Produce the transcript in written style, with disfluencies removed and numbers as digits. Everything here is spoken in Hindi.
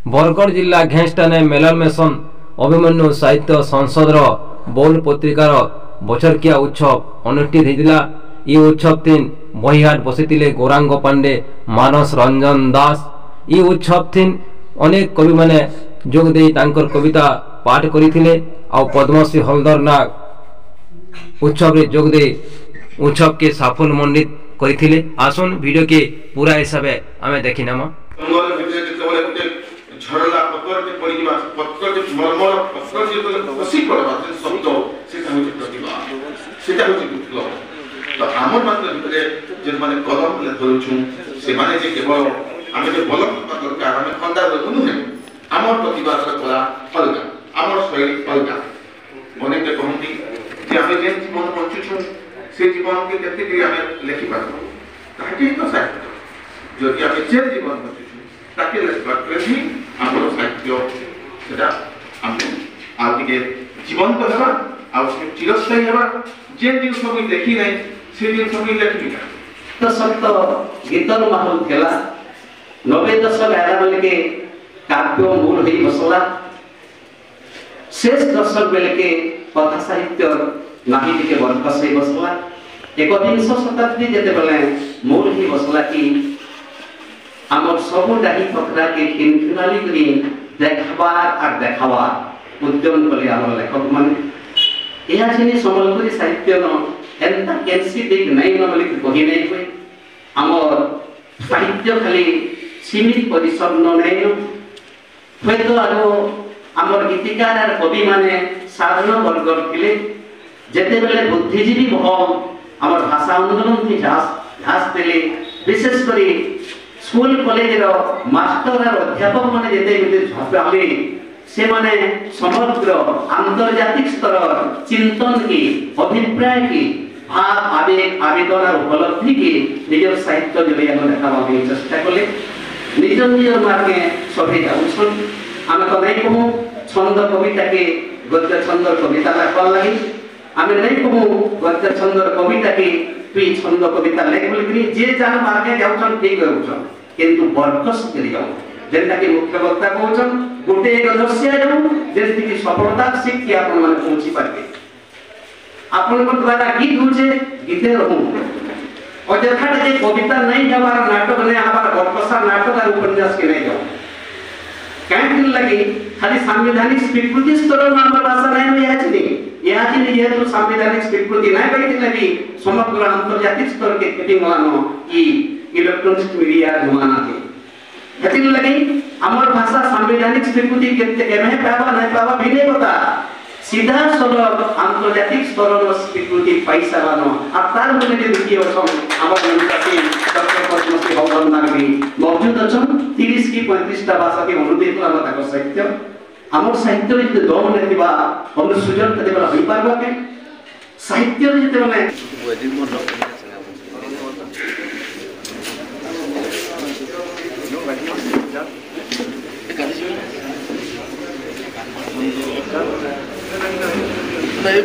बरगढ़ जिला घेस्टाने मेलल मेसन अभिमन्यु साहित्य संसद बौल पत्रिकार बछरकिया उत्सव अनुष्ठित होता। ये उत्सव तीन बहिहाट बसी गौरांग पांडे मानस रंजन दास। ये उत्सव तीन अनेक कवि माने जोग दे कविता पाठ करते आ पद्मश्री हलधर नाग उत्सव रे जोग दे उत्सव के साफल्य मंडित करते। आसन वीडियो के पूरा हिसाब आम देखी नामा झरला पत्थर के पड़ीबा पत्थर के मरमर पत्थर के तो खुशी पड़बा से शब्द सेटा होची प्रतिभा सेटा होची विप्लव। तो हमर मात्र भितरे जे माने कलम ले धरुछु से माने जे केवल आमे जे बलम दरकार आमे खंडा दनु है हमर प्रतिभा कला अलगा हमर शैली अलगा मने के कहंती जे आमे जे जीवन बंचुछु से जीवन के केते के आमे लेखि पाबो ताकि तो साहित्य जो कि आमे जे जीवन बंचुछु ताकि लेखि आमर साहित्य सेटा आमे आदिके जीवंत हेबा आ चिरस्थायी हेबा जे दिन सब देखि नै से दिन सब लेखि तो सब तो गीतर माहौल थेला 90 दशक आला बेले के काव्य मूल होई बसला। शेष दशक बेले के कथा साहित्य नाही टिके वर्कस होई बसला। 21 शताब्दी जेते बेले मूल होई बसला कि आमर सब डाही पकड़ा के खिनखिनाली करी देखबार और देखाबार उद्यम कले आमर लेखक माने एहा छिनी संबलपुरी साहित्य न एंता कैंसी देख नहीं न बोले कहि नहीं कोई आमर साहित्य खाली सीमित परिसर न नहीं न तो आरो आमर गीतिकार और कवि माने साधारण वर्ग थिले जेते बेले बुद्धिजीवी बहु आमर भाषा आंदोलन थी झास देले विशेष करी स्कूल कॉलेज रो मास्टर और अध्यापक माने जेते बेले झपाले से माने समग्र आंतर्जातिक स्तर चिंतन की अभिप्राय की भाव आवेग आवेदन और उपलब्धि की निजर साहित्य जरिया देखाबा के चेष्टा कले निज निज मार्गे सभे जाउछन। आमे तो नहीं कहूं छंद कविता के गद्य छंद कविता लेखल लागि आमे नहीं कहूं गद्य छंद कविता के तुई छंद कविता लेख बोलकरी जे जान मार्गे जाउछन ठीक होउछन किंतु वर्कस करी जाऊ जेंता के मुख्य वक्ता कहउछन गोटे एक दर्शिया जाऊ जेंति की सफलता शिक्षी आपन माने पहुंची पारबे आपन को द्वारा गीत होचे गीते रहू अजथा जे कविता नहीं जावार नाटक ने आबार वर्कसा नाटक और उपन्यास के नहीं जाऊ काहे लगी खाली संवैधानिक स्वीकृति स्तर हमर भाषा नहीं याचनी याचनी जेतु संवैधानिक स्वीकृति नहीं पाइतिले भी समग्र अंतर्जातिक स्तर के केटिंग वानो ई इलेक्ट्रॉनिक मीडिया जमाना के हेतिन लगी हमर भाषा संवैधानिक स्वीकृति केते केमे पाबा नहीं पाबा भी नहीं पता सीधा सलग अंतर्जातिक स्तर पर स्वीकृति पैसा वानो आ तार मने जे देखियो सम हमर मनसाती डॉक्टर पद्मश्री हलधर नाग भी मौजूद अछन 30 की 35 टा भाषा के अनुदित हमरा तक साहित्य हमर साहित्य रे जे दम ने दिबा हम सुजन तते बला होई पारबा के साहित्य रे जते माने नहीं